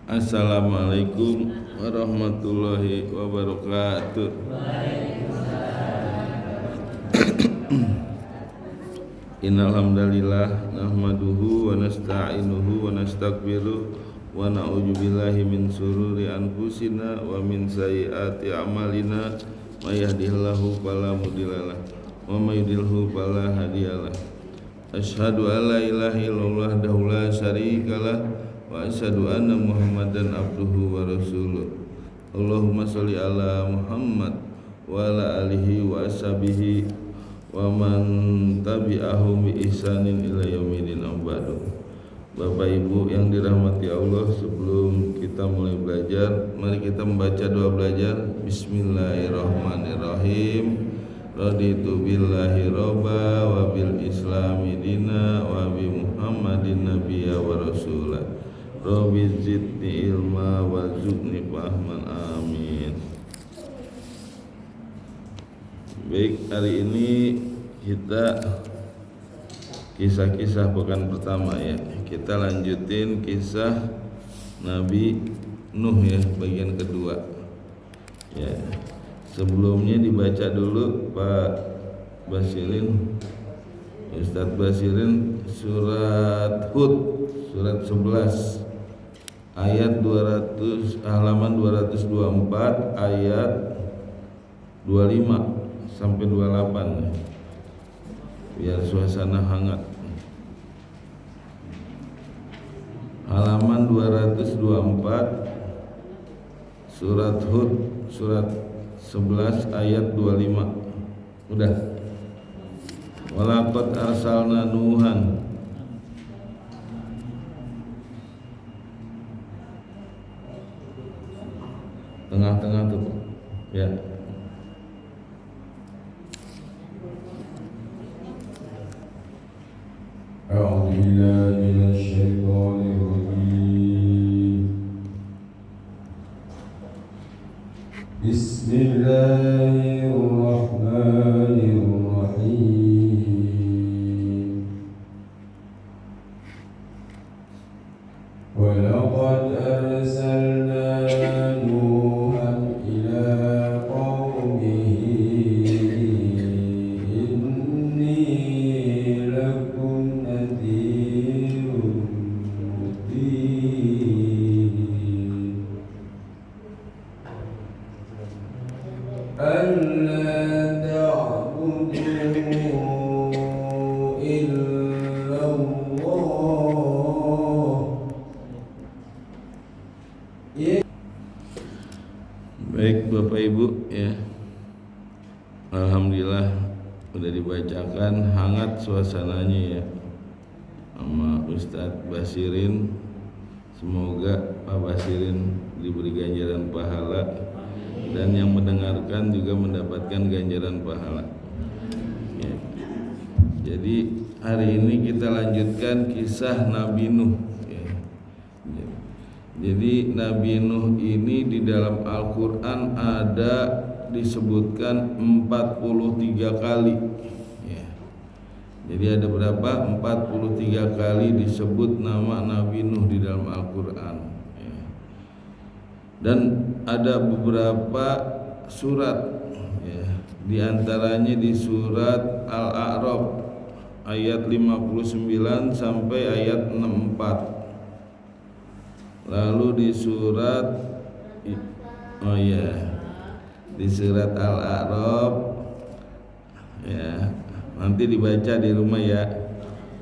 Assalamualaikum warahmatullahi wabarakatuh. Innal hamdalillah nahmaduhu wa nasta'inuhu wa nastaghfiruh wa na'udzu billahi min shururi anfusina wa min sayyiati a'malina may yahdihillahu fala mudhillalah wa may yudhlilhu fala hadiyalah. Asyhadu an la ilaha illallah wahdahu la syarikalah wa asyhadu anna Muhammadan abduhu wa rasuluh. Allahumma sholli ala Muhammad wa ala alihi wa ashabihi wa man tabi'ahum bi ihsanin ila yaumil ba'du. Bapak Ibu yang dirahmati Allah, sebelum kita mulai belajar, mari kita membaca doa belajar. Bismillahirrahmanirrahim. Raditu billahi robba wa bil islami dina wa bi Muhammadin nabiyya wa rasulah. Rabbi zidni ilma wa zidni fahman, amin. Baik, hari ini kita kisah-kisah pekan pertama ya. Kita lanjutin kisah Nabi Nuh ya, bagian kedua. Ya. Sebelumnya dibaca dulu Pak Basirin, Ustadz Basirin, surat Hud, surat 11 ayat 200, halaman 224 ayat 25 sampai 28 biar suasana hangat. Halaman 224 surat Hud, surat 11 ayat 25. Udah. Walaqad arsalna Nuhan tengah-tengah tuh ya. A'udzu billahi minasy syaithanir rajim. Bismillahirrahmanirrahim. Walaqad arsalna Nuhan ila qaumihi inni lakum nadhirun mubin alla ta'budu illallah. Baik Bapak Ibu ya, alhamdulillah udah dibacakan, hangat suasananya ya sama Ustadz Basirin. Semoga Pak Basirin diberi ganjaran pahala dan yang mendengarkan juga mendapatkan ganjaran pahala ya. Jadi hari ini kita lanjutkan kisah Nabi Nuh ya. Jadi Nabi Nuh ini di dalam Al-Quran ada disebutkan 43 kali ya. Jadi ada berapa? 43 kali disebut nama Nabi Nuh di dalam Al-Quran ya. Dan ada beberapa surat ya. Di antaranya di surat Al-A'raf ayat 59 sampai ayat 64. Lalu di surat di surat Al-A'raf ya, nanti dibaca di rumah ya,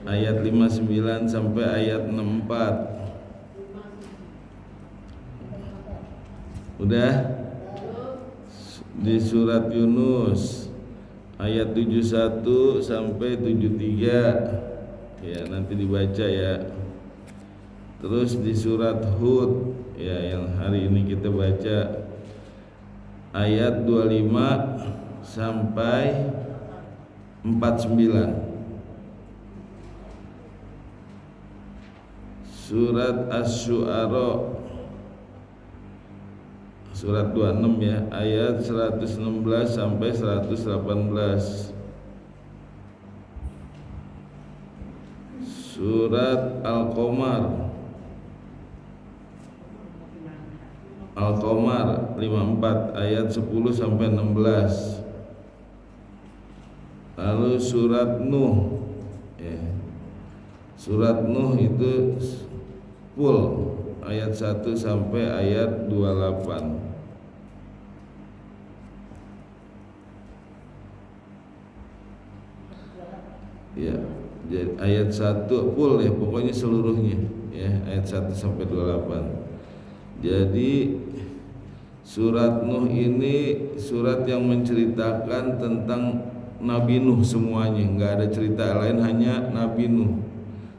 ayat 59 sampai ayat 64. Udah? Di surat Yunus ayat 71 sampai 73 ya, nanti dibaca ya. Terus di surat Hud ya, yang hari ini kita baca ayat 25 sampai 49. Surat Asy-Syu'ara surat 26 ya, ayat 116 sampai 118. Surat Al-Qamar Al-Qamar 54 ayat 10 sampai 16. Lalu surat Nuh ya. Surat Nuh itu full ayat 1 sampai ayat 28. Ya, jadi ayat 1 full ya, pokoknya seluruhnya ya, ayat 1 sampai 28. Jadi surat Nuh ini surat yang menceritakan tentang Nabi Nuh semuanya, nggak ada cerita lain, hanya Nabi Nuh.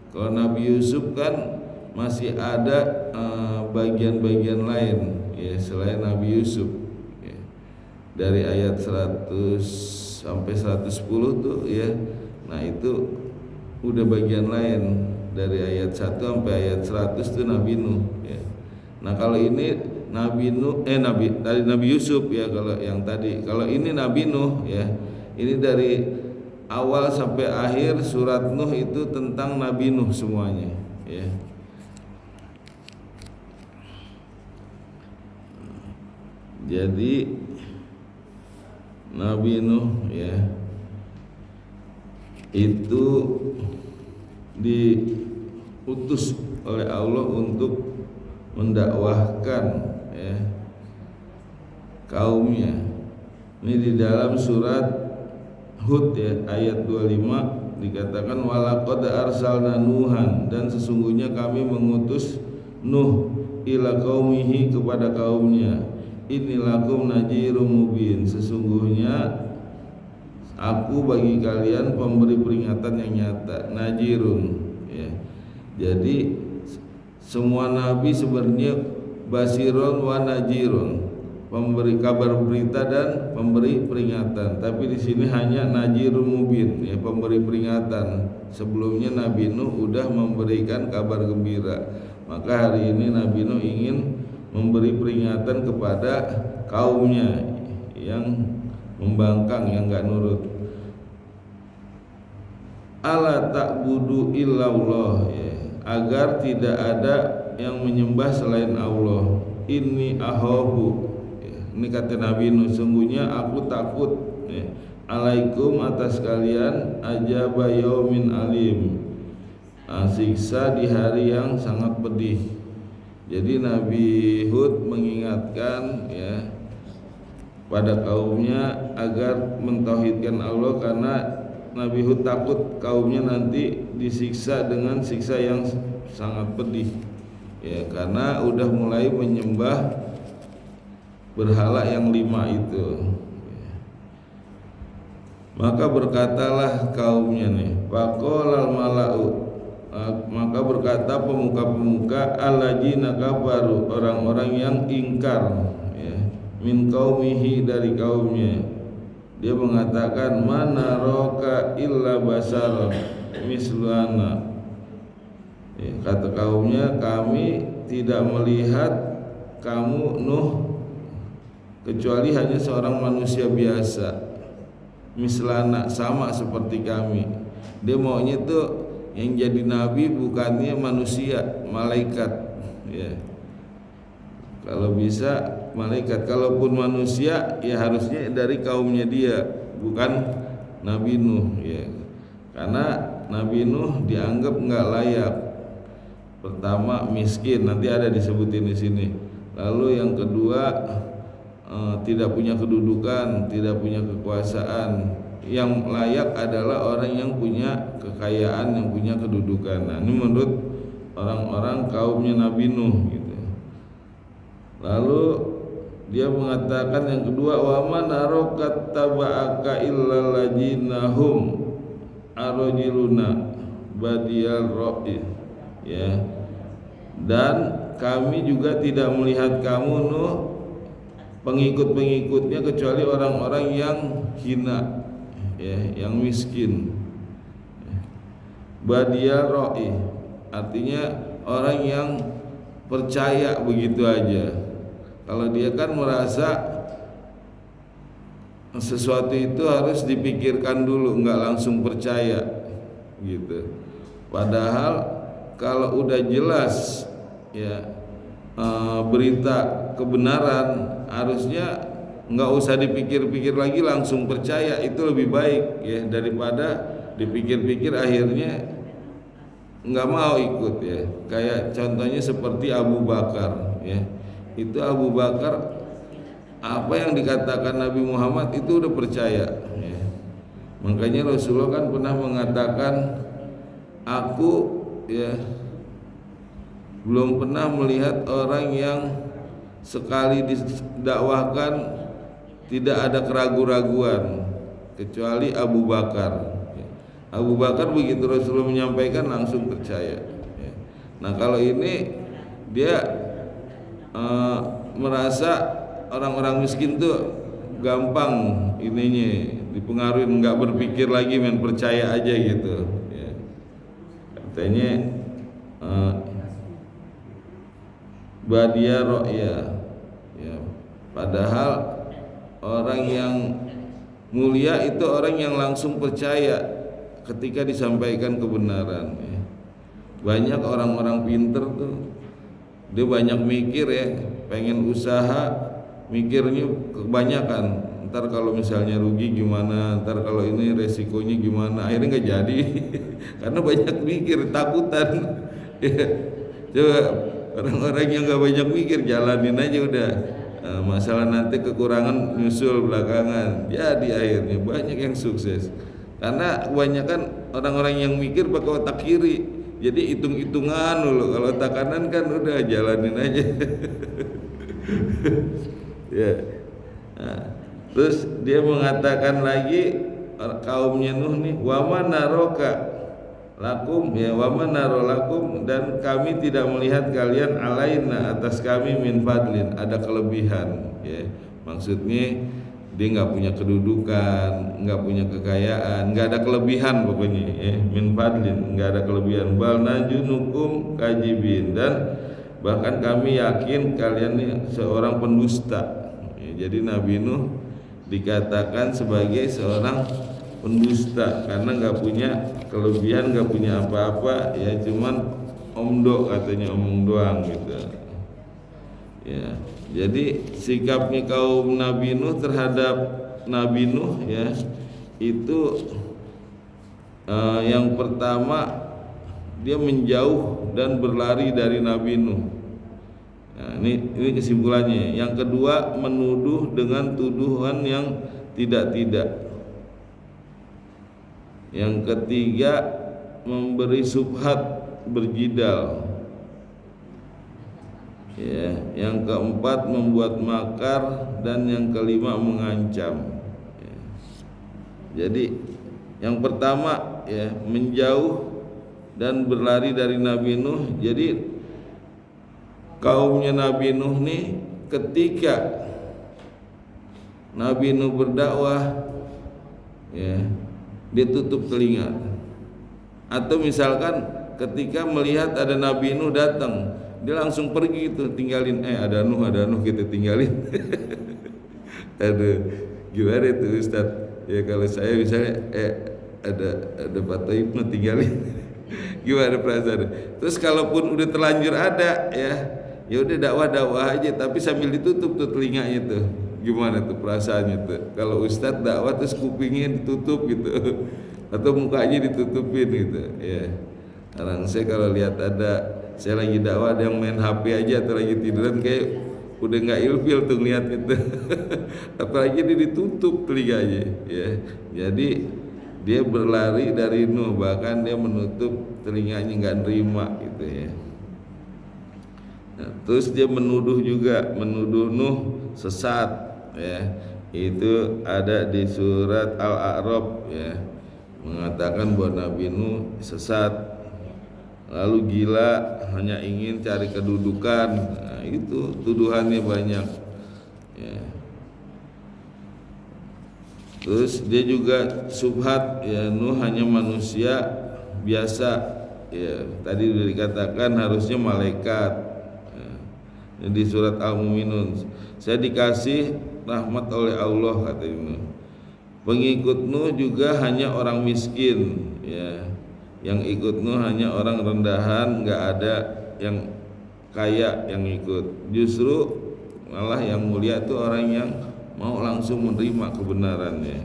Kalau Nabi Yusuf kan masih ada bagian-bagian lain ya selain Nabi Yusuf ya. Dari ayat 100 sampai 110 tuh ya. Nah itu udah bagian lain, dari ayat 1 sampai ayat 100 tuh Nabi Nuh ya. Nah kalau ini Nabi Nuh dari Nabi Yusuf ya, kalau yang tadi. Kalau ini Nabi Nuh ya. Ini dari awal sampai akhir surat Nuh itu tentang Nabi Nuh semuanya ya. Jadi Nabi Nuh ya itu diutus oleh Allah untuk mendakwahkan ya kaumnya. Ini di dalam surat Hud ya ayat 25 dikatakan walaqad arsalna Nuhan, dan sesungguhnya kami mengutus Nuh ila qaumihi, kepada kaumnya, inilakum najirum mubin, sesungguhnya aku bagi kalian pemberi peringatan yang nyata, najirun ya. Jadi semua nabi sebenarnya basirun wa najirun, pemberi kabar berita dan pemberi peringatan. Tapi di sini hanya najirun mubin ya, pemberi peringatan. Sebelumnya Nabi Nuh udah memberikan kabar gembira. Maka hari ini Nabi Nuh ingin memberi peringatan kepada kaumnya yang membangkang, yang enggak nurut. Ala ta'budu illallah ya, agar tidak ada yang menyembah selain Allah. Inni akhafu ya, ini kata Nabi Nuh, sungguhnya aku takut ya, alaikum atas kalian, ajaba yaumin alim, siksa di hari yang sangat pedih. Jadi Nabi Hud mengingatkan ya pada kaumnya agar mentauhidkan Allah, karena Nabi Hud takut kaumnya nanti disiksa dengan siksa yang sangat pedih ya, karena udah mulai menyembah berhala yang 5 itu. Maka berkatalah kaumnya nih, faqolal mala'u, maka berkata pemuka-pemuka, alladzina kafaru, orang-orang yang ingkar ya, min qaumihi, dari kaumnya. Dia mengatakan mana roka illa basar mislana ya, kata kaumnya, kami tidak melihat kamu Nuh kecuali hanya seorang manusia biasa, mislana, sama seperti kami. Dia maunya tuh yang jadi nabi bukannya manusia, malaikat ya. Kalau bisa malaikat, kalaupun manusia ya harusnya dari kaumnya dia, bukan Nabi Nuh ya. Karena Nabi Nuh dianggap enggak layak. Pertama miskin, nanti ada disebutin di sini. Lalu yang kedua tidak punya kedudukan, tidak punya kekuasaan. Yang layak adalah orang yang punya kekayaan, yang punya kedudukan. Nah, ini menurut orang-orang kaumnya Nabi Nuh gitu. Lalu dia mengatakan yang kedua, wa man arakat taba'aka illal lajinahum arajiluna badiyal ra'i ya. Dan kami juga tidak melihat kamu Nuh pengikut-pengikutnya kecuali orang-orang yang hina ya, yang miskin. Badiyal ra'i artinya orang yang percaya begitu aja. Kalau dia kan merasa sesuatu itu harus dipikirkan dulu, enggak langsung percaya gitu. Padahal kalau udah jelas ya berita kebenaran, harusnya nggak usah dipikir-pikir lagi, langsung percaya. Itu lebih baik ya, daripada dipikir-pikir akhirnya nggak mau ikut ya. Kayak contohnya seperti Abu Bakar ya, itu Abu Bakar apa yang dikatakan Nabi Muhammad itu udah percaya ya. Makanya Rasulullah kan pernah mengatakan, aku ya belum pernah melihat orang yang sekali didakwahkan tidak ada keraguan-raguan kecuali Abu Bakar. Abu Bakar begitu Rasulullah menyampaikan langsung percaya. Nah kalau ini dia merasa orang-orang miskin tuh gampang ininya dipengaruhi, nggak berpikir lagi, main percaya aja gitu. Katanya badia ro'ya ya. Padahal orang yang mulia itu orang yang langsung percaya ketika disampaikan kebenaran ya. Banyak orang-orang pinter tuh dia banyak mikir ya, pengen usaha mikirnya kebanyakan, ntar kalau misalnya rugi gimana, ntar kalau ini resikonya gimana, akhirnya nggak jadi karena banyak mikir, takutan ya. Coba orang-orang yang nggak banyak mikir, jalanin aja udah. Masalah nanti kekurangan nyusul belakangan, jadi akhirnya banyak yang sukses karena kebanyakan orang-orang yang mikir pakai otak kiri, jadi hitung-hitungan dulu. Kalau otak kanan kan udah jalanin aja ya. Nah, terus dia mengatakan lagi kaumnya Nuh nih, wama naroka lakum ya, wama narolakum, dan kami tidak melihat kalian alaina atas kami min fadlin, ada kelebihan ya. Maksudnya dia nggak punya kedudukan, nggak punya kekayaan, nggak ada kelebihan pokoknya ya, min fadlin, nggak ada kelebihan. Bal najunukum kajibin, dan bahkan kami yakin kalian ini seorang pendusta ya. Jadi Nabi Nuh dikatakan sebagai seorang pendusta karena nggak punya kelebihan, nggak punya apa-apa ya, cuman omdo katanya, omong doang gitu ya. Jadi sikapnya kaum Nabi Nuh terhadap Nabi Nuh ya, itu yang pertama dia menjauh dan berlari dari Nabi Nuh. Nah, ini kesimpulannya. Yang kedua, menuduh dengan tuduhan yang tidak-tidak. Yang ketiga, memberi subhat, berjidal. Ya, yang keempat, membuat makar, dan yang kelima, mengancam. Ya. Jadi yang pertama ya, menjauh dan berlari dari Nabi Nuh. Jadi kaumnya Nabi Nuh nih, ketika Nabi Nuh berdakwah ya, dia tutup telinga. Atau misalkan ketika melihat ada Nabi Nuh datang, dia langsung pergi itu, tinggalin, ada Nuh kita tinggalin. Aduh, gimana itu Ustaz? Ya kalau saya misalnya ada Pak Taib Nuh, tinggalin. Gimana perasaan? Terus kalaupun udah terlanjur ada ya udah dakwah aja, tapi sambil ditutup tuh telinganya tuh. Gimana tuh perasaannya tuh? Kalau Ustadz dakwah terus kupingnya ditutup gitu, atau mukanya ditutupin gitu ya. Sekarang saya kalau lihat saya lagi dakwah, ada yang main HP aja atau lagi tiduran, kayak udah nggak ilfil tuh ngeliat itu. Apalagi dia ditutup telinganya ya. Jadi dia berlari dari Nuh, bahkan dia menutup telinganya, nggak nerima gitu ya. Nah, terus dia menuduh Nuh sesat ya. Itu ada di surat Al-A'raf ya, mengatakan bahwa Nabi Nuh sesat, lalu gila, hanya ingin cari kedudukan. Nah, itu tuduhannya banyak ya. Terus dia juga subhat ya, Nuh hanya manusia biasa ya. Tadi sudah dikatakan harusnya malaikat ya. Di surat Al-Mu'minun, saya dikasih rahmat oleh Allah, kata Nuh. Pengikut Nuh juga hanya orang miskin ya. Yang ikut Nuh hanya orang rendahan, nggak ada yang kaya yang ikut. Justru malah yang mulia itu orang yang mau langsung menerima kebenarannya.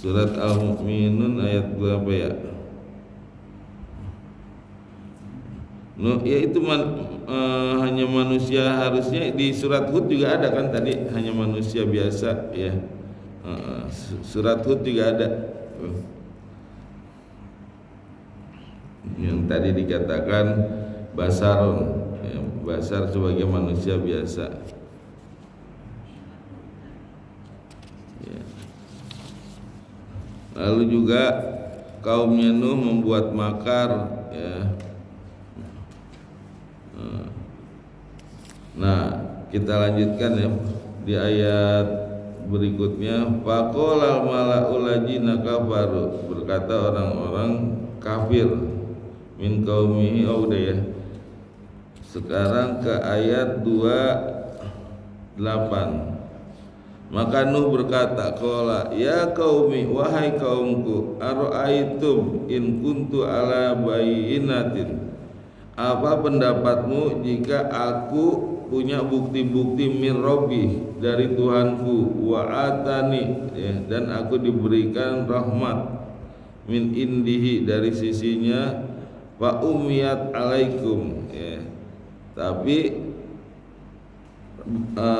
Surat Al-Mu'minun ayat berapa ya? Ya itu hanya manusia, harusnya di surat Hud juga ada kan tadi, hanya manusia biasa ya. Surat Hud juga ada. Yang tadi dikatakan basarun, ya, basar sebagai manusia biasa. Lalu juga kaumnya Nuh membuat makar ya. Nah, kita lanjutkan ya di ayat berikutnya. Faqala mala'ul ladzina kafaru, berkata orang-orang kafir min qaumihi. Udah ya. Sekarang ke ayat 28. Maka Nuh berkata, qala ya qaumi, wahai kaumku, ara'aitum in kuntu ala bayyinatin, apa pendapatmu jika aku punya bukti-bukti min rabbi, dari Tuhanku, wa atani ya, dan aku diberikan rahmat min indihi, dari sisinya, wa umiyat alaikum ya, tapi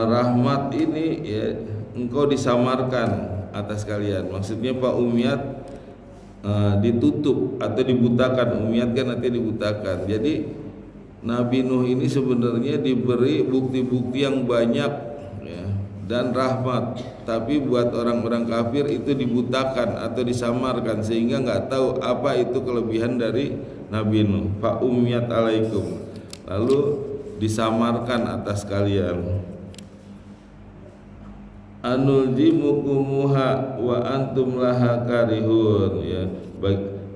rahmat ini ya engkau disamarkan atas kalian. Maksudnya Pak Umiyat ditutup atau dibutakan. Umiyat kan artinya dibutakan. Jadi Nabi Nuh ini sebenarnya diberi bukti-bukti yang banyak ya, dan rahmat, tapi buat orang-orang kafir itu dibutakan atau disamarkan sehingga nggak tahu apa itu kelebihan dari Nabi Nuh. Pak Umiyat alaikum, lalu disamarkan atas kalian. Anulzimukumuha wa antum laha karihun ya.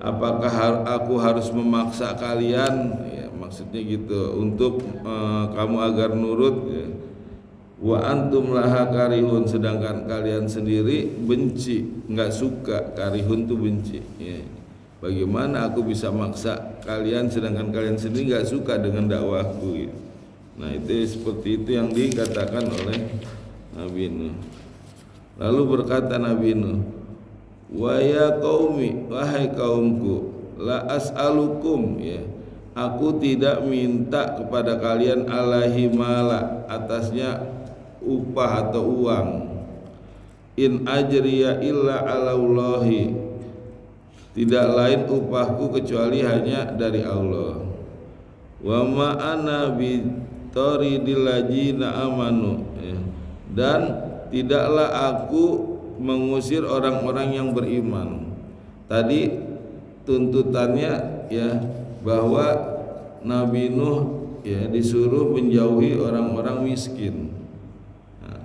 Apakah aku harus memaksa kalian ya, maksudnya gitu, untuk kamu agar nurut ya. Wa antum laha karihun, sedangkan kalian sendiri benci, enggak suka. Karihun tuh benci ya. Bagaimana aku bisa maksa kalian sedangkan kalian sendiri enggak suka dengan dakwahku ya. Nah, itu seperti itu yang dikatakan oleh Nabi Nuh. Lalu berkata Nabi Nuh, wa ya qaumi, wahai kaumku, la as'alukum ya, aku tidak minta kepada kalian alaihi mala, atasnya upah atau uang. In ajriya illa alallahi, tidak lain upahku kecuali hanya dari Allah. Wa ma ana bi taridil ladzina amanu ya. Dan tidaklah aku mengusir orang-orang yang beriman. Tadi tuntutannya ya bahwa Nabi Nuh ya disuruh menjauhi orang-orang miskin. Nah,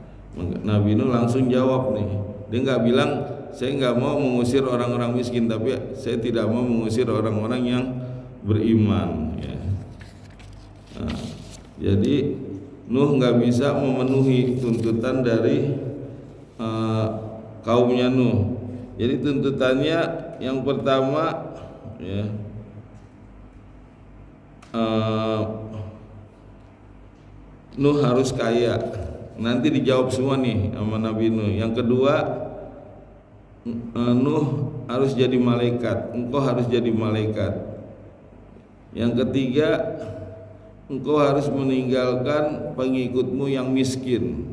Nabi Nuh langsung jawab nih. Dia nggak bilang saya nggak mau mengusir orang-orang miskin, tapi saya tidak mau mengusir orang-orang yang beriman ya. Nah, jadi Nuh nggak bisa memenuhi tuntutan dari kaumnya Nuh. Jadi tuntutannya yang pertama ya, Nuh harus kaya. Nanti dijawab semua nih sama Nabi Nuh. Yang kedua, Nuh harus jadi malaikat. Engkau harus jadi malaikat. Yang ketiga, engkau harus meninggalkan pengikutmu yang miskin.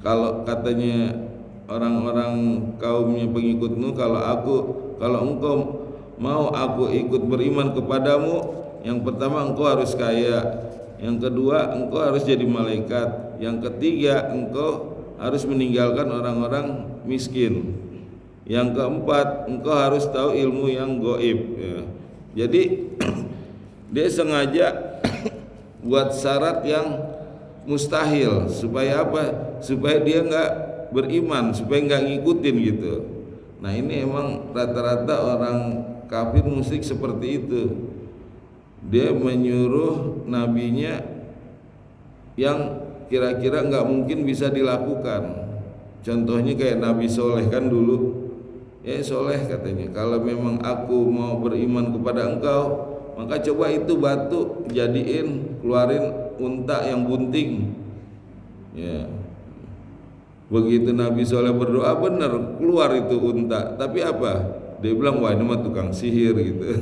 Kalau katanya orang-orang kaumnya pengikutmu, kalau engkau mau aku ikut beriman kepadamu, yang pertama engkau harus kaya, yang kedua engkau harus jadi malaikat, yang ketiga engkau harus meninggalkan orang-orang miskin, yang keempat engkau harus tahu ilmu yang gaib ya. Jadi dia sengaja buat syarat yang mustahil supaya apa? Supaya dia nggak beriman, supaya nggak ngikutin gitu. Nah, ini emang rata-rata orang kafir musyrik seperti itu. Dia menyuruh nabinya yang kira-kira nggak mungkin bisa dilakukan. Contohnya kayak Nabi Soleh kan dulu, ya Soleh katanya, kalau memang aku mau beriman kepada engkau, maka coba itu batu jadiin, keluarin unta yang bunting. Ya, begitu Nabi Soleh berdoa benar keluar itu unta, tapi apa? Dia bilang wah ini mah tukang sihir gitu.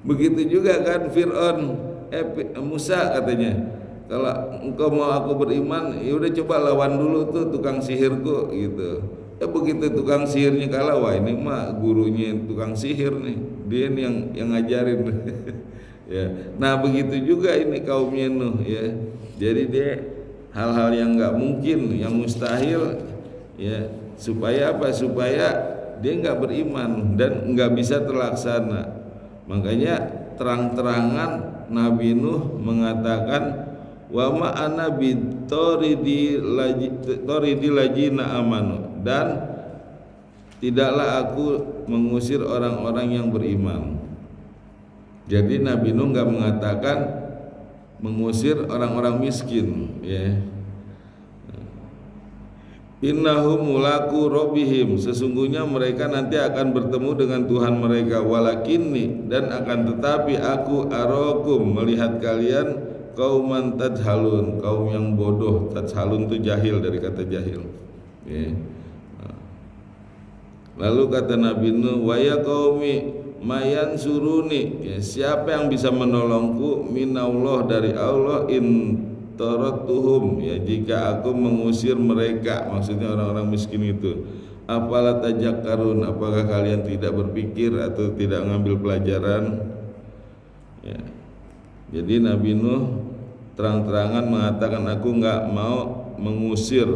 Begitu juga kan Fir'aun, Musa katanya, kalau engkau mau aku beriman, ya udah coba lawan dulu tuh tukang sihirku gitu. Ya begitu tukang sihirnya kalah, wah ini mah gurunya tukang sihir nih, dia ini yang ngajarin. Ya, nah begitu juga ini kaumnya Nuh ya. Jadi dia hal-hal yang nggak mungkin, yang mustahil, ya supaya apa? Supaya dia nggak beriman dan nggak bisa terlaksana. Makanya terang-terangan Nabi Nuh mengatakan wa ma ana bitoridi lajina amanu, dan tidaklah aku mengusir orang-orang yang beriman. Jadi Nabi Nuh nggak mengatakan mengusir orang-orang miskin, ya. Innahum mulaku rabbihim, sesungguhnya mereka nanti akan bertemu dengan Tuhan mereka. Walakinni, dan akan tetapi aku arakum, melihat kalian kauman tajhalun, kaum yang bodoh. Tajhalun itu jahil, dari kata jahil, ya. Lalu kata Nabi Nuh, wa ya qaumi mayan suruni, ya, siapa yang bisa menolongku minallah, dari Allah, in taratuhum, ya jika aku mengusir mereka, maksudnya orang-orang miskin itu. Apalah tajakkarun, apakah kalian tidak berpikir atau tidak mengambil pelajaran, ya. Jadi Nabi Nuh terang-terangan mengatakan aku enggak mau mengusir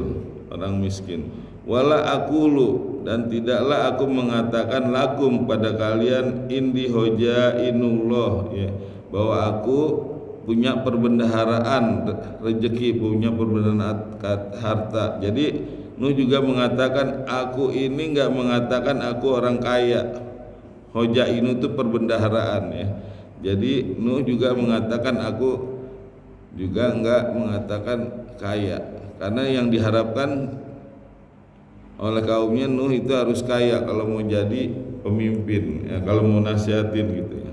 orang miskin. Wala aqulu, dan tidaklah aku mengatakan lakum pada kalian indi hojainullah, ya, bahwa aku punya perbendaharaan rezeki, punya perbendaharaan harta. Jadi Nuh juga mengatakan aku ini enggak mengatakan aku orang kaya. Hojainu itu perbendaharaan, ya. Jadi Nuh juga mengatakan aku juga enggak mengatakan kaya, karena yang diharapkan oleh kaumnya Nuh itu harus kaya kalau mau jadi pemimpin, ya, kalau mau nasihatin gitu, ya.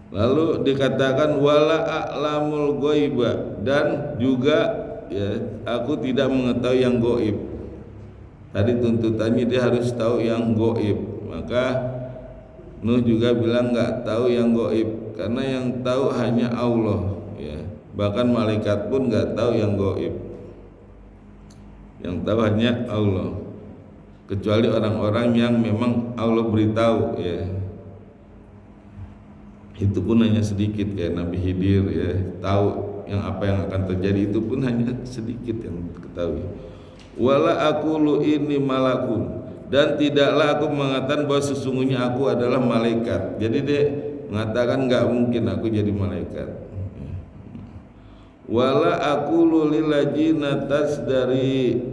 Lalu dikatakan wala a'lamul ghoiba, dan juga, ya, aku tidak mengetahui yang gaib. Tadi tuntutannya dia harus tahu yang gaib, maka Nuh juga bilang enggak tahu yang gaib, karena yang tahu hanya Allah, ya. Bahkan malaikat pun enggak tahu yang gaib. Yang tahu hanya Allah, kecuali orang-orang yang memang Allah beritahu, ya. Itu pun hanya sedikit, kayak Nabi Khidir, ya, tahu yang apa yang akan terjadi, itu pun hanya sedikit yang diketahui. Wala aqulu inni malakun, dan tidaklah aku mengatakan bahwa sesungguhnya aku adalah malaikat. Jadi dia mengatakan enggak mungkin aku jadi malaikat. Wala aqulu lil ladzina tasdari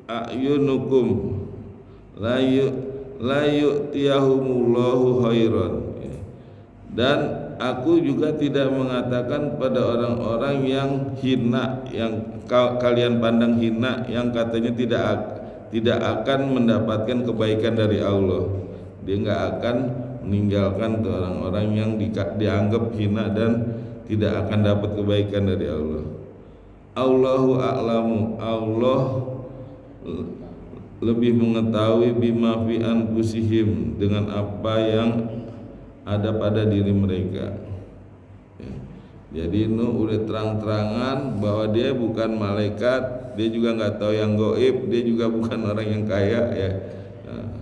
ayunukum la yu'tiyahumullahu khairan, dan aku juga tidak mengatakan pada orang-orang yang hina, yang kalian pandang hina, yang katanya tidak akan mendapatkan kebaikan dari Allah. Dia enggak akan meninggalkan tuh orang-orang yang dianggap hina dan tidak akan dapat kebaikan dari Allah. Allahu a'lamu, Allah lebih mengetahui bima fi anfusihim, dengan apa yang ada pada diri mereka, ya. Jadi Nuh udah terang-terangan bahwa dia bukan malaikat, dia juga nggak tahu yang gaib, dia juga bukan orang yang kaya, ya. Nah,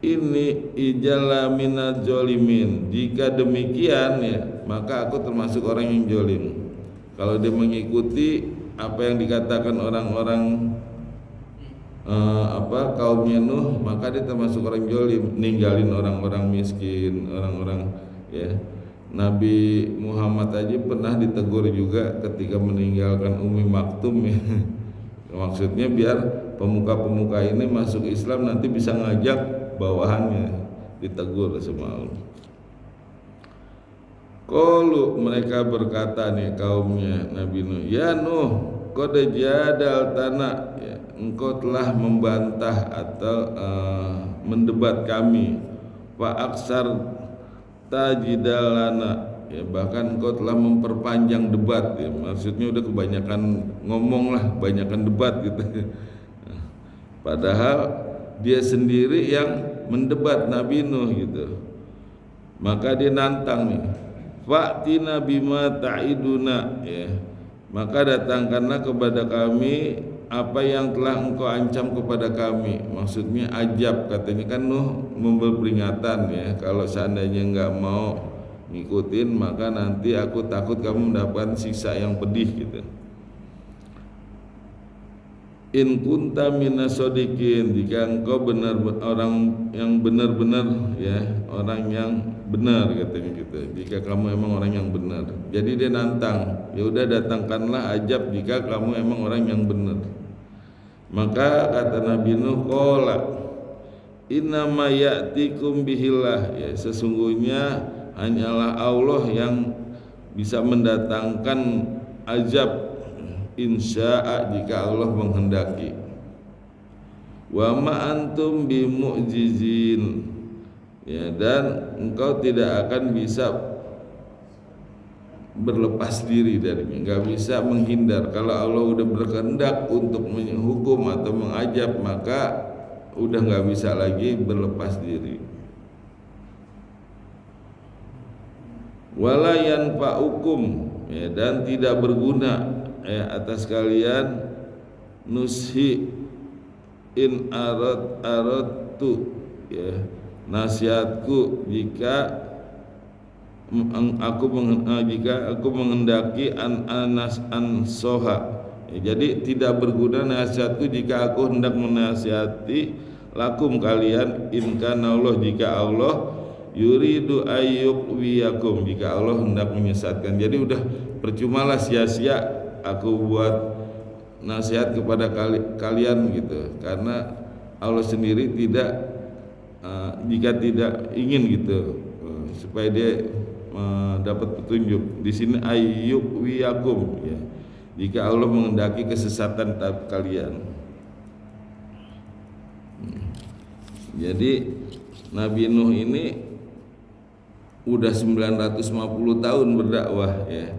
ini ijala minaz zalimin, jika demikian, ya, maka aku termasuk orang yang zalim. Kalau dia mengikuti apa yang dikatakan orang-orang kaumnya Nuh, maka dia termasuk orang zalim, ninggalin orang-orang miskin, orang-orang, ya. Nabi Muhammad aja pernah ditegur juga ketika meninggalkan Ummi Maktum, ya. Maksudnya biar pemuka-pemuka ini masuk Islam nanti bisa ngajak bawahannya, ditegur sama Allah. Qalu, mereka berkata nih kaumnya Nabi Nuh, ya Nuh, qad jadal tanah, ya, engkau telah membantah atau mendebat kami, fa aksar tajidalana, ya, bahkan engkau telah memperpanjang debat, ya, maksudnya udah kebanyakan ngomong lah, kebanyakan debat gitu. Padahal dia sendiri yang mendebat Nabi Nuh gitu. Maka dia nantang nih, fa'tina bima ta'iduna, ya, maka datangkanlah kepada kami apa yang telah engkau ancam kepada kami. Maksudnya ajab, katanya kan Nuh memberi peringatan, ya, kalau seandainya enggak mau ngikutin maka nanti aku takut kamu mendapatkan siksa yang pedih gitu. In kunta minas sodikin, jika engkau benar orang yang benar-benar, ya, orang yang benar, katanya gitu. Jika kamu emang orang yang benar. Jadi dia nantang, ya udah datangkanlah ajab jika kamu emang orang yang benar. Maka kata Nabi Nuh, qala innama ya'tikum bihillah, ya, sesungguhnya hanyalah Allah yang bisa mendatangkan ajab, insya'a, jika Allah menghendaki. Wa ma antum bimu'jizin, ya, dan engkau tidak akan bisa berlepas diri darinya, enggak bisa menghindar. Kalau Allah udah berkehendak untuk menghukum atau mengajab, maka udah enggak bisa lagi berlepas diri. Wala yanfa'ukum, ya, dan tidak berguna, ya, atas kalian nushi in aradtu, ya, nasihatku jika aku menghendaki anas ansoha, ya, jadi tidak berguna nasihatku jika aku hendak menasihati lakum kalian, in kana Allah, jika Allah yuridu ayyuk wiyakum, jika Allah hendak menyesatkan. Jadi udah percumalah, sia-sia aku buat nasihat kepada kalian gitu, karena Allah sendiri tidak jika tidak ingin gitu supaya dia dapat petunjuk. Di sini ayyuk wiyakum, ya, jika Allah menghendaki kesesatan kalian. Jadi Nabi Nuh ini udah 950 tahun berdakwah, ya.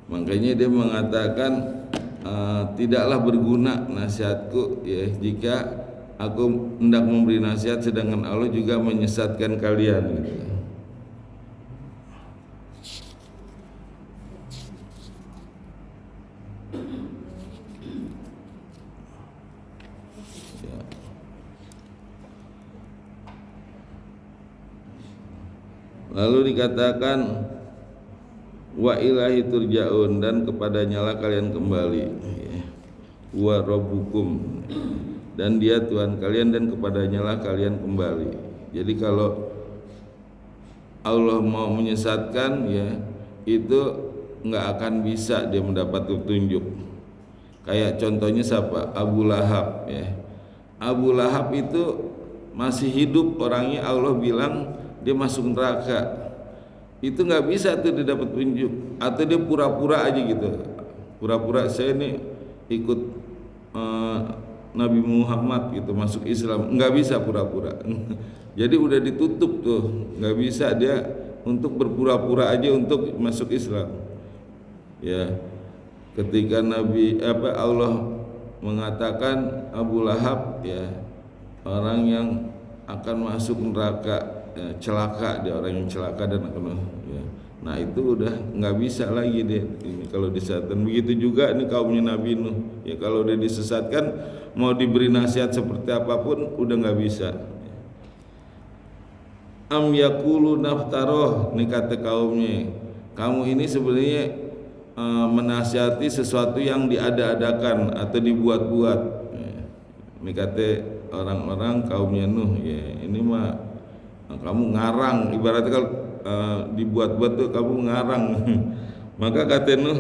Makanya dia mengatakan tidaklah berguna nasihatku, ya, jika aku hendak memberi nasihat sedangkan Allah juga menyesatkan kalian gitu. Ya. Lalu dikatakan wa ilahi turja'un, dan kepadanya lah kalian kembali, ya. Wa rabbukum, dan dia Tuhan kalian, dan kepadanya lah kalian kembali. Jadi kalau Allah mau menyesatkan, ya, itu nggak akan bisa dia mendapat petunjuk. Kayak contohnya siapa? Abu Lahab, ya. Abu Lahab itu masih hidup orangnya, Allah bilang dia masuk neraka. Itu nggak bisa tuh didapat petunjuk, atau dia pura-pura aja gitu, pura-pura saya ini ikut Nabi Muhammad gitu, masuk Islam, nggak bisa pura-pura. Jadi udah ditutup tuh, nggak bisa dia untuk berpura-pura aja untuk masuk Islam, ya. Ketika Allah mengatakan Abu Lahab, ya, orang yang akan masuk neraka, ya, celaka, dia orang yang celaka dan akan, ya. Nah itu udah nggak bisa lagi deh ini kalau disesatkan. Begitu juga ini kaumnya Nabi Nuh, ya, kalau udah disesatkan mau diberi nasihat seperti apapun udah nggak bisa. Am yakulu naftaroh, ini kata kaumnya, kamu ini sebenarnya menasihati sesuatu yang diada-adakan atau dibuat-buat, ya. Ini kata orang-orang kaumnya Nuh, ya, ini mah kamu ngarang, ibaratnya kalau dibuat-buat tuh kamu ngarang. Maka kata Nuh,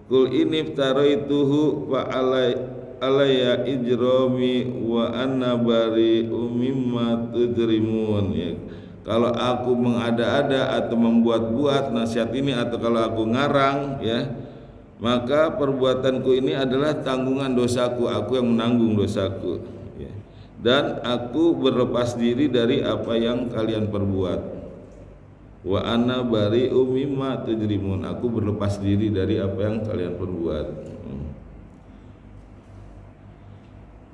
kul ini ftaroituhu wa alaya ijromi wa anna bari'u mimma tujrimun, ya. kalau aku mengada-ada atau membuat-buat nasihat ini, atau kalau aku ngarang ya, maka perbuatanku ini adalah tanggungan dosaku, aku yang menanggung dosaku ya. Dan aku berlepas diri dari apa yang kalian perbuat. Wa ana bari'u mimma tujrimun, aku berlepas diri dari apa yang kalian perbuat.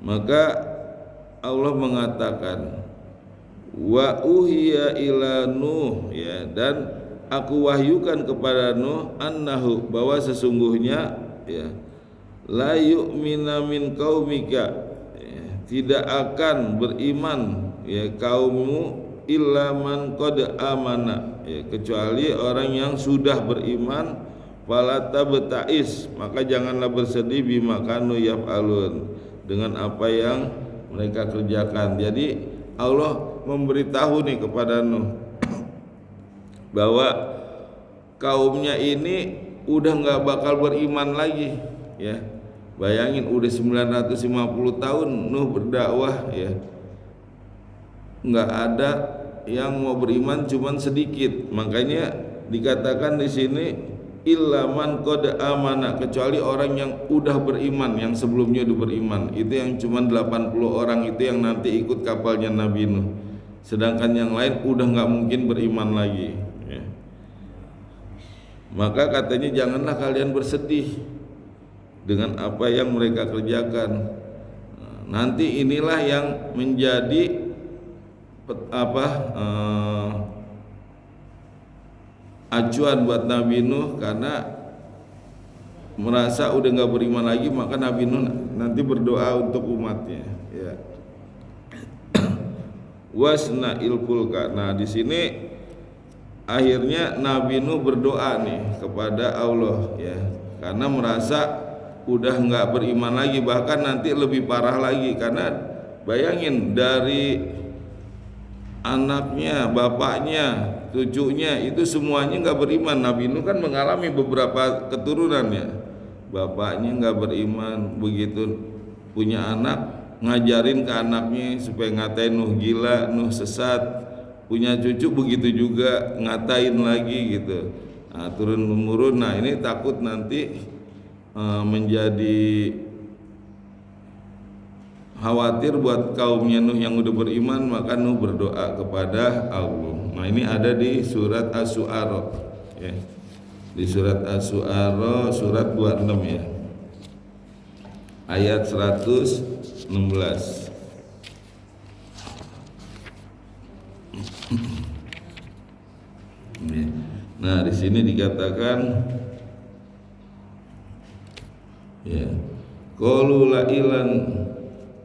Maka Allah mengatakan wa uhiya ila Nuh ya, dan aku wahyukan kepada Nuh annahu, bahwa sesungguhnya ya, la yu'mina min qaumika ya, tidak akan beriman ya kaummu illa man qad amana ya, kecuali orang yang sudah beriman. Fala tabtais, maka janganlah bersedih bima kanu yaf'alun, dengan apa yang mereka kerjakan. Jadi Allah memberitahu nih kepada Nuh bahwa kaumnya ini udah nggak bakal beriman lagi ya. Bayangin udah 950 tahun Nuh berdakwah ya, nggak ada yang mau beriman, cuman sedikit. Makanya dikatakan di sini illa man qad amana, kecuali orang yang udah beriman, yang sebelumnya udah beriman. Itu yang cuma 80 orang itu yang nanti ikut kapalnya Nabi Nuh. Sedangkan yang lain udah nggak mungkin beriman lagi ya. Maka katanya janganlah kalian bersedih dengan apa yang mereka kerjakan. Nanti inilah yang menjadi acuan buat Nabi Nuh, karena merasa udah nggak beriman lagi, maka Nabi Nuh nanti berdoa untuk umatnya ya. Wasna'il fulka. Nah, di sini akhirnya Nabi Nuh berdoa nih kepada Allah ya, karena merasa udah nggak beriman lagi, bahkan nanti lebih parah lagi. Karena bayangin, dari anaknya, bapaknya, cucunya itu semuanya nggak beriman. Nabi Nuh kan mengalami beberapa keturunannya, bapaknya nggak beriman, begitu punya anak ngajarin ke anaknya supaya ngatain Nuh gila, Nuh sesat. Punya cucu begitu juga, ngatain lagi gitu. Nah, turun temurun. Nah, ini takut nanti menjadi khawatir buat kaumnya Nuh yang udah beriman, maka Nuh berdoa kepada Allah. Nah, ini ada di surat Asy-Syu'ara ya. Di surat Asy-Syu'ara surat 26 ya. Ayat 116. Nah, di sini dikatakan ya, qalu la ilan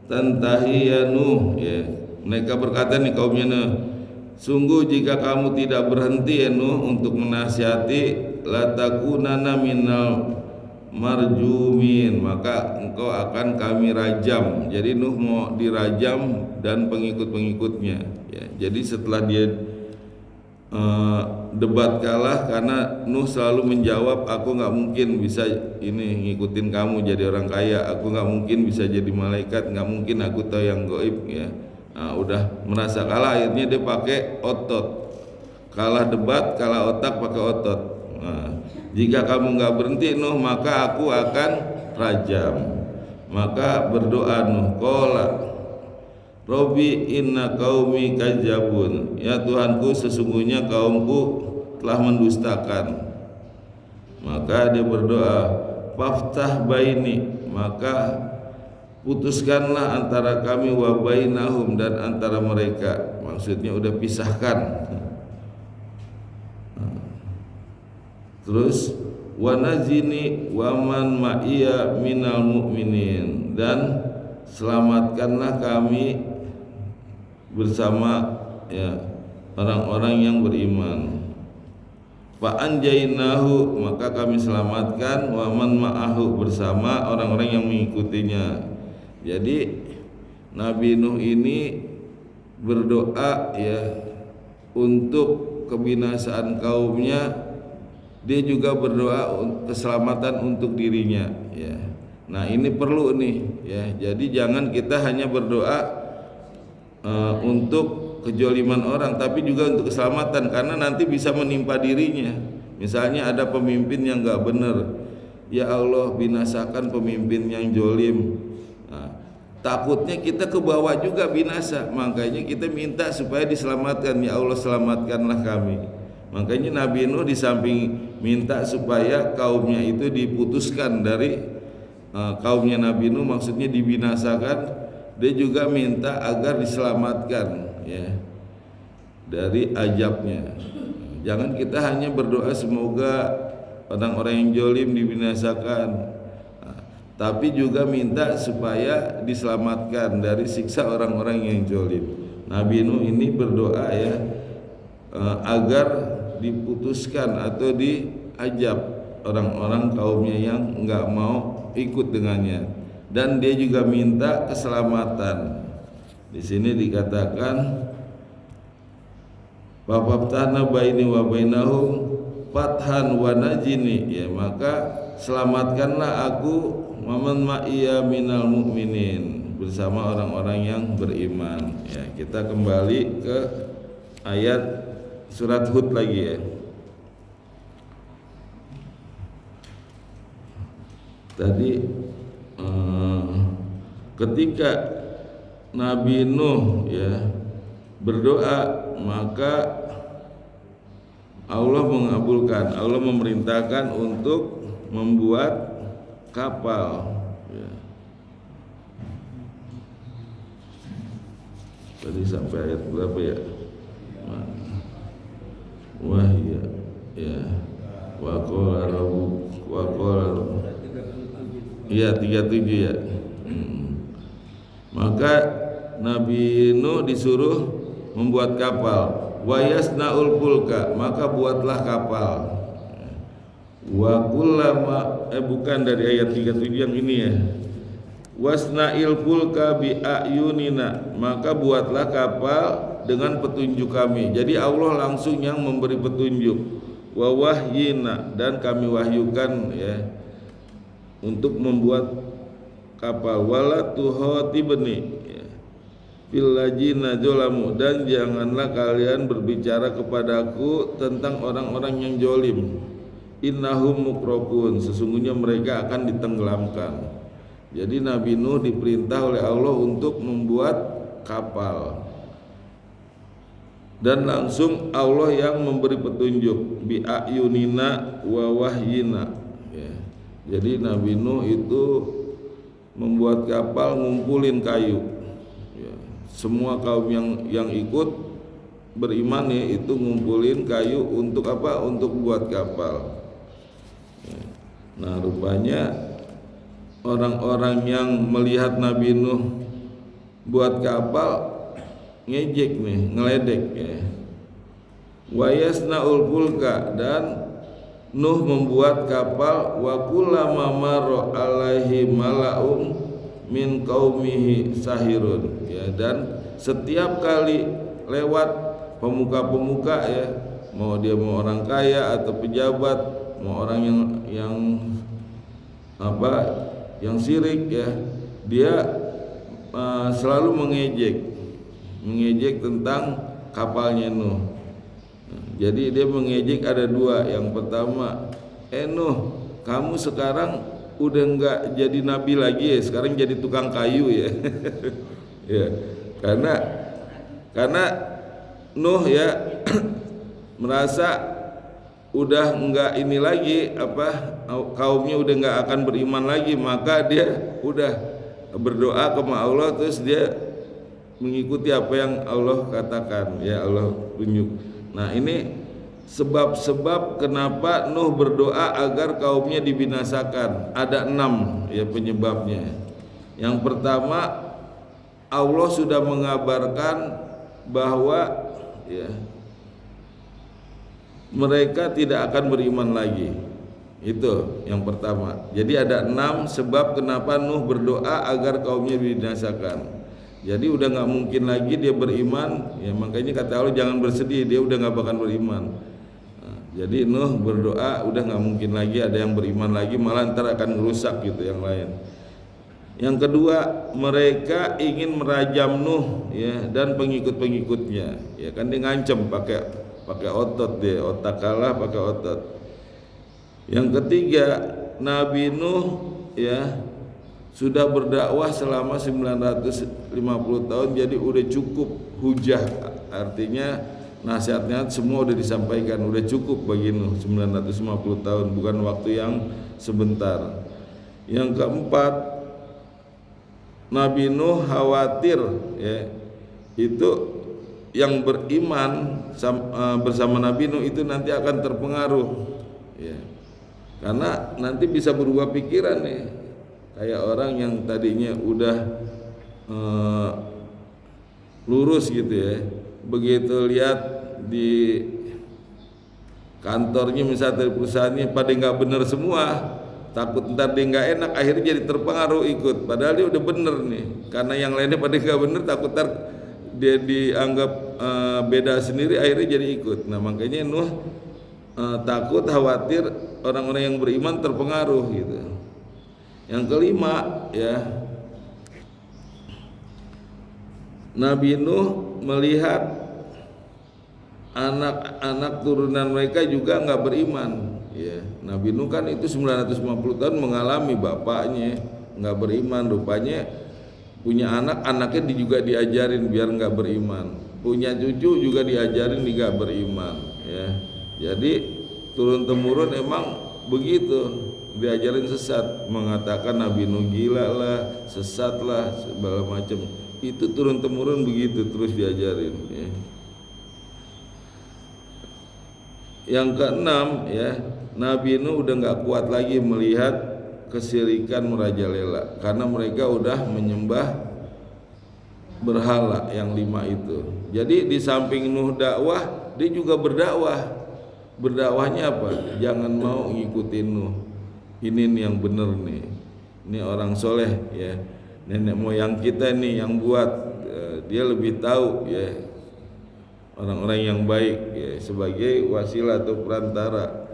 tantahi ya Nuh ya. Mereka berkata nih kaumnya Nuh, sungguh jika kamu tidak berhenti ya Nuh untuk menasihati, la takunana minal marjumin, maka engkau akan kami rajam. Jadi Nuh mau dirajam dan pengikut-pengikutnya ya. Jadi setelah dia debat kalah, karena Nuh selalu menjawab, aku nggak mungkin bisa ini ngikutin kamu jadi orang kaya, aku nggak mungkin bisa jadi malaikat, nggak mungkin aku tahu yang gaib ya. Nah, udah merasa kalah, akhirnya dia pakai otot, kalah debat, kalah otak, pakai otot. Nah, jika kamu nggak berhenti Nuh, maka aku akan rajam. Maka berdoa Nuh, qala Robbi inna qaumi kadzabun, ya Tuhanku sesungguhnya kaumku telah mendustakan. Maka dia berdoa, faftah baini, maka putuskanlah antara kami, wa bainahum, dan antara mereka. Maksudnya udah pisahkan. Terus wa najini wa man ma'iya minal mu'minin, dan selamatkanlah kami bersama ya orang-orang yang beriman. Fa anjainahu, maka kami selamatkan, wa man ma'ahu, bersama orang-orang yang mengikutinya. Jadi Nabi Nuh ini berdoa ya untuk kebinasaan kaumnya, dia juga berdoa keselamatan untuk dirinya ya. Nah, ini perlu nih ya. Jadi jangan kita hanya berdoa untuk kejoliman orang, tapi juga untuk keselamatan, karena nanti bisa menimpa dirinya. Misalnya ada pemimpin yang nggak benar, ya Allah binasakan pemimpin yang jolim. Nah, takutnya kita ke bawah juga binasa, makanya kita minta supaya diselamatkan. Ya Allah selamatkanlah kami. Makanya Nabi Nuh di samping minta supaya kaumnya itu diputuskan dari kaumnya Nabi Nuh, maksudnya dibinasakan, dia juga minta agar diselamatkan ya dari azabnya. Jangan kita hanya berdoa semoga orang-orang yang jolim dibinasakan, tapi juga minta supaya diselamatkan dari siksa orang-orang yang jolim. Nabi Nuh ini berdoa ya agar diputuskan atau diajab orang-orang kaumnya yang enggak mau ikut dengannya, dan dia juga minta keselamatan. Di sini dikatakan Wababtana baini wa bainahum fathan wa najini, ya maka selamatkanlah aku waman ma'iya minal mu'minin, bersama orang-orang yang beriman. Ya, kita kembali ke ayat surat Hud lagi ya. Tadi ketika Nabi Nuh ya berdoa, maka Allah mengabulkan. Allah memerintahkan untuk membuat kapal ya. Tadi sampai ayat berapa ya? Wah ya wa qala iya 37 ya. Maka Nabi Nuh disuruh membuat kapal. Wa yasnaul fulka, maka buatlah kapal. Wa kullama bukan dari ayat 37 yang ini ya. Wasna'il fulka bi ayunina, maka buatlah kapal dengan petunjuk kami. Jadi Allah langsung yang memberi petunjuk. Wa wahyina, dan kami wahyukan ya untuk membuat kapal. Wala tuhatibni fil ladzina zalamu, dan janganlah kalian berbicara kepadaku tentang orang-orang yang jolim. Innahum mukrokun, sesungguhnya mereka akan ditenggelamkan. Jadi Nabi Nuh diperintah oleh Allah untuk membuat kapal, dan langsung Allah yang memberi petunjuk bi ayunina wa wahyina ya. Jadi Nabi Nuh itu membuat kapal, ngumpulin kayu ya. Semua kaum yang ikut beriman ya, itu ngumpulin kayu untuk apa? Untuk buat kapal ya. Nah rupanya orang-orang yang melihat Nabi Nuh buat kapal ngejek nih, ngeledek ya. Wa yasnaul fulka, dan Nuh membuat kapal. Wa kullama marra alaihi mala'um min qaumihi sahirun ya, dan setiap kali lewat pemuka-pemuka ya, mau dia mau orang kaya atau pejabat, mau orang yang apa yang syirik ya, dia selalu mengejek tentang kapalnya Nuh. Jadi dia mengejek ada dua. Yang pertama, Nuh, kamu sekarang udah enggak jadi nabi lagi ya, sekarang jadi tukang kayu ya. Ya, karena Nuh ya merasa udah enggak ini lagi apa, kaumnya udah enggak akan beriman lagi, maka dia udah berdoa ke Allah, terus dia mengikuti apa yang Allah katakan ya, Allah tunjuk. Nah ini sebab-sebab kenapa Nuh berdoa agar kaumnya dibinasakan. Ada 6 ya penyebabnya. Yang pertama, Allah sudah mengabarkan bahwa ya mereka tidak akan beriman lagi. Itu yang pertama. Jadi ada 6 sebab kenapa Nuh berdoa agar kaumnya dibinasakan. Jadi udah nggak mungkin lagi dia beriman ya, makanya kata Allah jangan bersedih, dia udah nggak bakal beriman. Nah, jadi Nuh berdoa udah nggak mungkin lagi ada yang beriman lagi, malah ntar akan merusak gitu yang lain. Yang kedua, mereka ingin merajam Nuh ya dan pengikut-pengikutnya. Ya kan dia ngancam pakai otot, dia otak kalah pakai otot. Yang ketiga, Nabi Nuh ya sudah berdakwah selama 950 tahun, jadi udah cukup hujah. Artinya nasihatnya semua udah disampaikan, udah cukup bagi Nuh 950 tahun, bukan waktu yang sebentar. Yang keempat, Nabi Nuh khawatir ya, itu yang beriman bersama Nabi Nuh itu nanti akan terpengaruh ya. Karena nanti bisa berubah pikiran nih. Kayak orang yang tadinya udah lurus gitu ya, begitu lihat di kantornya misalnya dari perusahaannya pada nggak bener semua, takut ntar dia nggak enak, akhirnya jadi terpengaruh ikut. Padahal dia udah bener nih, karena yang lainnya pada nggak bener, takut ntar dia dianggap beda sendiri, akhirnya jadi ikut. Nah makanya Nuh takut, khawatir orang-orang yang beriman terpengaruh gitu. Yang kelima ya, Nabi Nuh melihat anak-anak turunan mereka juga nggak beriman ya. Nabi Nuh kan itu 950 tahun mengalami bapaknya nggak beriman, rupanya punya anaknya juga diajarin biar nggak beriman, punya cucu juga diajarin nggak beriman ya. Jadi turun temurun emang begitu, diajarin sesat, mengatakan Nabi Nuh gila lah, sesat lah, segala macam. Itu turun temurun begitu terus diajarin ya. Yang keenam ya, Nabi Nuh udah nggak kuat lagi melihat kesyirikan merajalela, karena mereka udah menyembah berhala yang 5 itu. Jadi di samping Nuh dakwah, dia juga berdakwah. Berdakwahnya apa? Jangan mau ngikutin Nuh. Ini nih yang bener nih. Ini orang soleh ya. Nenek moyang kita nih yang buat, dia lebih tahu ya. Orang-orang yang baik ya, sebagai wasilah atau perantara.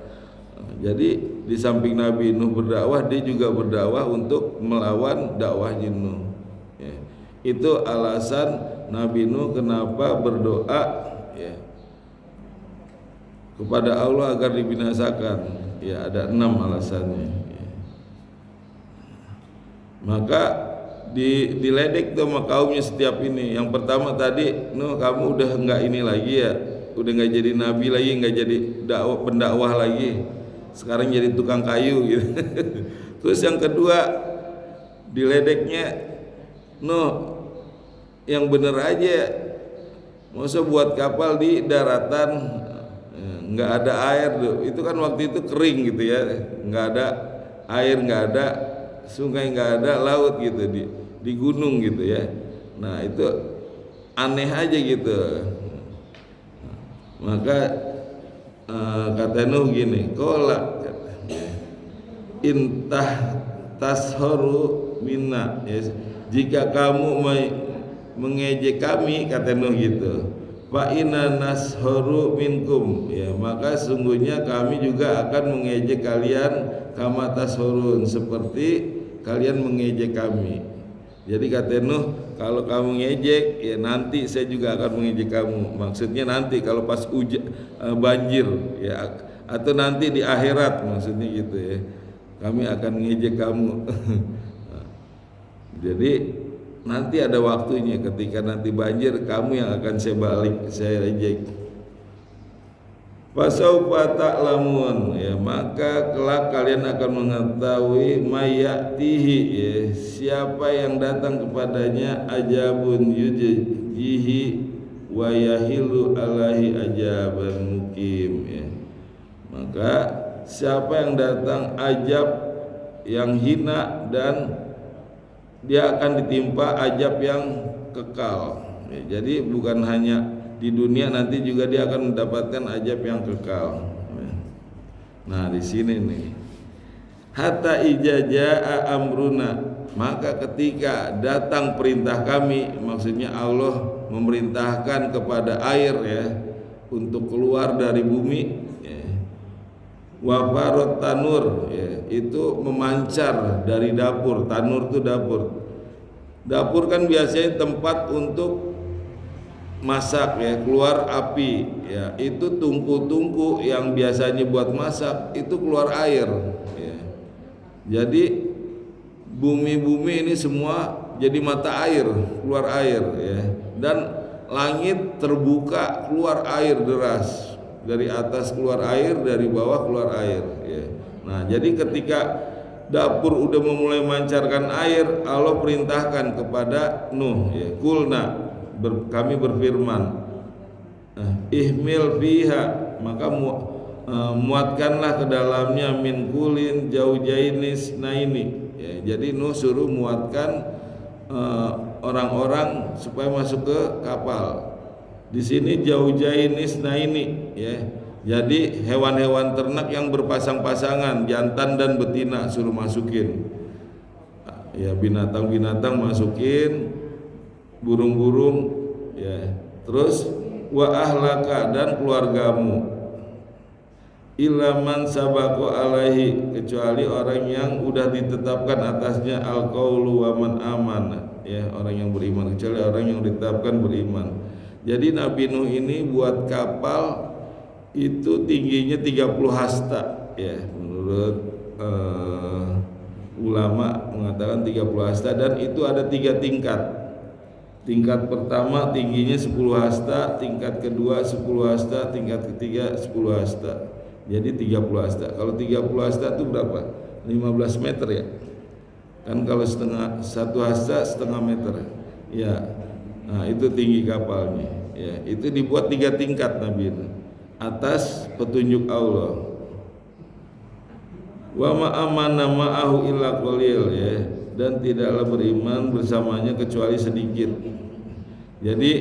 Jadi di samping Nabi Nuh berdakwah, dia juga berdakwah untuk melawan dakwahnya Nuh ya. Itu alasan Nabi Nuh kenapa berdoa ya kepada Allah agar dibinasakan ya, ada 6 alasannya ya. Maka diledek tuh sama kaumnya setiap ini. Yang pertama tadi, Nuh kamu udah nggak ini lagi ya, udah nggak jadi nabi lagi, nggak jadi pendakwah lagi, sekarang jadi tukang kayu gitu. Terus yang kedua diledeknya, Nuh yang bener aja, masa buat kapal di daratan nggak ada air tuh. Itu kan waktu itu kering gitu ya, nggak ada air, nggak ada sungai, nggak ada laut gitu, di gunung gitu ya. Nah itu aneh aja gitu. Maka kata Nuh gini, kola intah tashoru minna ya, jika kamu mengejek kami, kata Nuh gitu, fa inna nashoru minkum ya, maka sungguhnya kami juga akan mengejek kalian kama tashorun, seperti kalian mengejek kami. Jadi kata Nuh, kalau kamu ngejek ya nanti saya juga akan mengejek kamu. Maksudnya nanti kalau pas banjir ya, atau nanti di akhirat, maksudnya gitu ya, kami akan mengejek kamu. Jadi nanti ada waktunya, ketika nanti banjir kamu yang akan saya ejek. Fasaufa ta'lamun ya, maka kelak kalian akan mengetahui mayatihi ya, siapa yang datang kepadanya ajabun yujihi wa yahilu alaihi ajaban mukim ya. Maka siapa yang datang ajab yang hina, dan dia akan ditimpa ajab yang kekal ya. Jadi bukan hanya di dunia, nanti juga dia akan mendapatkan ajab yang kekal. Nah di sini nih, hatta ijajaa amruna, maka ketika datang perintah kami, maksudnya Allah memerintahkan kepada air ya untuk keluar dari bumi ya. Wa farot tanur, ya, itu memancar dari dapur. Tanur itu dapur. Dapur kan biasanya tempat untuk masak, ya, keluar api, ya, itu tungku-tungku yang biasanya buat masak itu keluar air, ya. Jadi bumi-bumi ini semua jadi mata air, keluar air, ya. Dan langit terbuka, keluar air deras. Dari atas keluar air, dari bawah keluar air, ya. Nah, jadi ketika dapur udah memulai memancarkan air, Allah perintahkan kepada Nuh, ya, kulna, kami berfirman, ihmil fiha, maka muatkanlah ke dalamnya min kulin zaujainis naini, ya. Jadi Nuh suruh muatkan orang-orang supaya masuk ke kapal. Di sini zaujainis naini, ya. Jadi hewan-hewan ternak yang berpasang-pasangan, jantan dan betina suruh masukin. Ya, binatang-binatang masukin, burung-burung, ya. Terus wa ahlaka, dan keluargamu, ilaman sabako alaihi, kecuali orang yang udah ditetapkan atasnya al-qaulu wa man amana, ya, orang yang beriman, kecuali orang yang ditetapkan beriman. Jadi Nabi Nuh ini buat kapal itu tingginya 30 hasta, ya, menurut ulama mengatakan 30 hasta, dan itu ada 3 tingkat. Tingkat pertama tingginya 10 hasta, tingkat kedua 10 hasta, tingkat ketiga 10 hasta. Jadi 30 hasta. Kalau 30 hasta itu berapa? 15 meter, ya. Kan kalau satu hasta setengah meter, ya. Nah, itu tinggi kapalnya, ya. Itu dibuat 3 tingkat Nabi atas petunjuk Allah. Wa ma amana ma'ahu illa qalil, ya, dan tidaklah beriman bersamanya kecuali sedikit. Jadi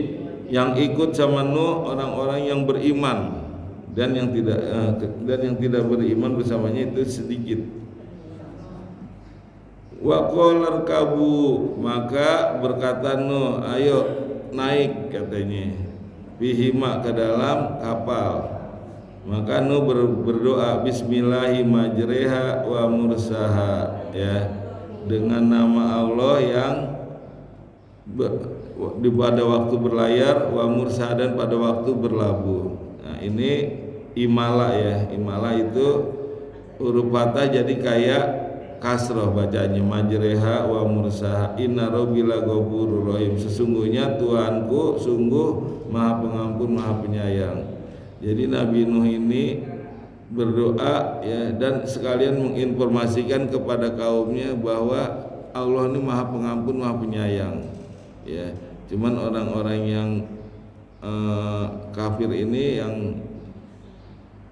yang ikut sama Nuh orang-orang yang beriman, dan yang tidak beriman bersamanya itu sedikit. Wa qala rkabu, maka berkata Nuh, ayo naik, katanya, bihima, ke dalam kapal. Maka Nuh berdoa, bismillahi majreha wa mursaha, ya, dengan nama Allah yang pada waktu berlayar, wa mursaha, dan pada waktu berlabuh. Nah, ini imala, ya. Imala itu huruf fathah jadi kayak kasroh bacanya, majreha wa mursaha, inna rabbila ghafurur rahim, sesungguhnya Tuhanku sungguh maha pengampun, maha penyayang. Jadi Nabi Nuh ini berdoa, ya, dan sekalian menginformasikan kepada kaumnya bahwa Allah ini maha pengampun, maha penyayang, ya. Cuman orang-orang yang kafir ini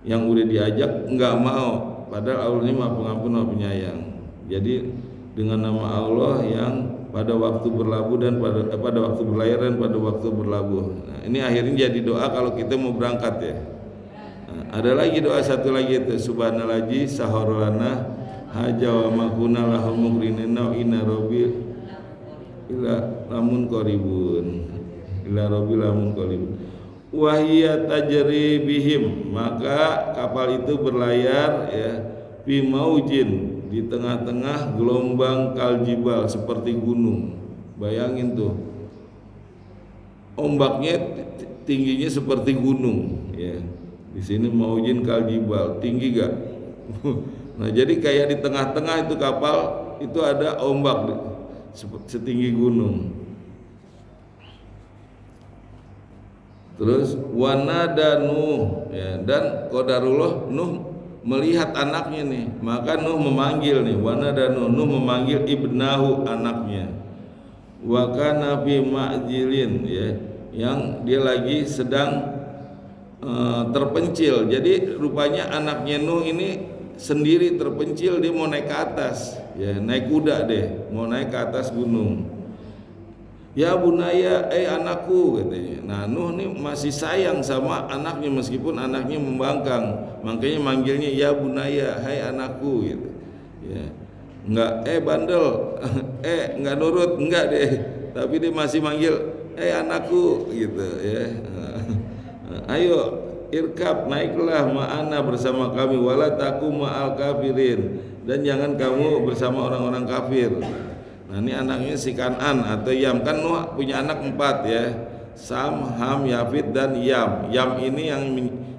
yang udah diajak nggak mau, padahal Allah ini maha pengampun, maha penyayang. Jadi dengan nama Allah yang pada waktu berlabuh dan pada waktu berlayar dan pada waktu berlabuh. Nah, ini akhirnya jadi doa kalau kita mau berangkat, ya. Nah, ada lagi doa satu lagi itu, subhanallazi saharolana haja wa makuna lahu mukrinina inna rabbi ila lamun qaribun, ila rabbi lamun qaribun. Wahia tajri bihim, maka kapal itu berlayar, ya, fi maujin, di tengah-tengah gelombang kaljibal, seperti gunung. Bayangin tuh, ombaknya tingginya seperti gunung, ya. Di sini maujin kaljibal, tinggi gak? Nah, jadi kayak di tengah-tengah itu kapal itu ada ombak setinggi gunung. Terus wanada Nuh, ya, dan qadarullah Nuh melihat anaknya nih, maka Nuh memanggil nih, wanada Nuh memanggil ibnahu, anaknya, wa kana fi ma'jilin, ya, yang dia lagi sedang terpencil. Jadi rupanya anaknya Nuh ini sendiri terpencil, dia mau naik ke atas, ya, naik kuda deh, mau naik ke atas gunung. Ya bunaya, anakku, katanya. Nah, Nuh nih masih sayang sama anaknya meskipun anaknya membangkang, makanya manggilnya ya bunaya, hai anakku, gitu, ya. Enggak bandel, enggak nurut, enggak deh, tapi dia masih manggil anakku, gitu, ya. Ayo irkab, naiklah ma'ana bersama kami, wala takum ma'al kafirin, dan jangan kamu bersama orang-orang kafir. Nah ini anaknya si Kan'an atau Yam. Kan Nuh punya anak 4 ya, Sam, Ham, Yafid dan Yam. Yam ini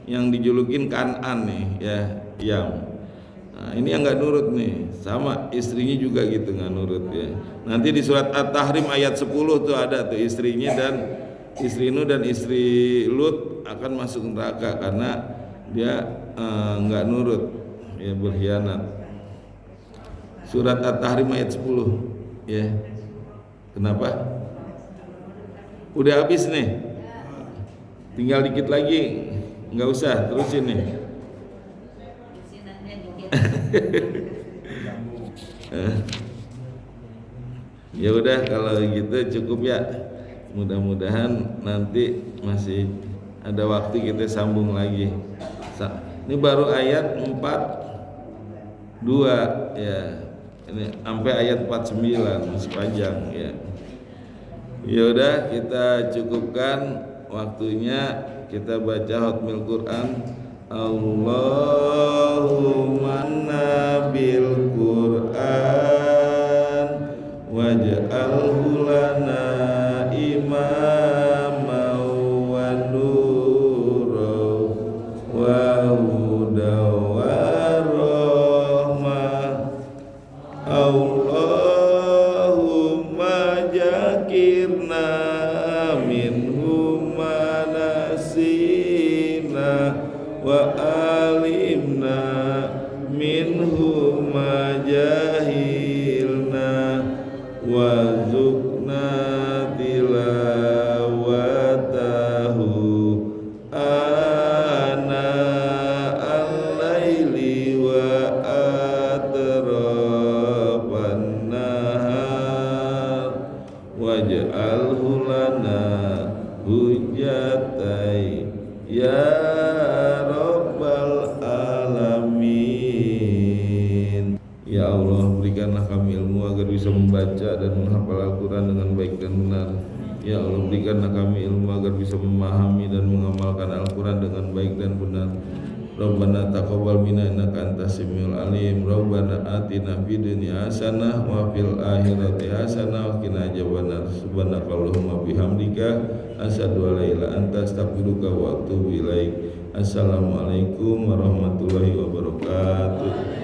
yang dijulukin Kan'an nih ya, Yam. Nah ini yang nggak nurut nih, sama istrinya juga gitu nggak nurut ya. Nanti di surat At-Tahrim ayat 10 tuh ada tuh istrinya, dan istri Nuh dan istri Lut akan masuk neraka karena dia nggak nurut ya, berkhianat. Surat At-Tahrim ayat 10 ya. Kenapa? Udah habis nih, tinggal dikit lagi, nggak usah terusin nih. Ya udah kalau gitu cukup ya. Mudah-mudahan nanti masih ada waktu kita sambung lagi. Ini baru ayat 42 ya. Ini sampai ayat 49 masih panjang ya. Ya udah kita cukupkan waktunya, kita baca Hotmil Quran. Allahumma nabil Quran waj'alhu lana imama wa nura wa huda wa rahmah. Allahumma jakirna minhum manasina wa alimna minhum majahilna wa zukna tilawatahu ana al-laili wa atrafan nahar waj'alhu lana hujjatai ya Rabbal Alamin. Ya Allah, berikanlah kami ilmu agar bisa membaca dan menghafal Al-Quran dengan baik dan benar. Ya Allah, berikanlah kami ilmu agar bisa memahami dan mengamalkan Al-Quran dengan baik dan benar. Rabbana taqabbal minna innaka antas samiul alim. Rabbana atina fid dunya hasanah wa fil akhirati hasanah wa qina adzabannar. Subhanakallahumma bihamdika asyhadu an la ilaha illa anta astaghfiruka wa atubu ilaik. Assalamualaikum warahmatullahi wabarakatuh.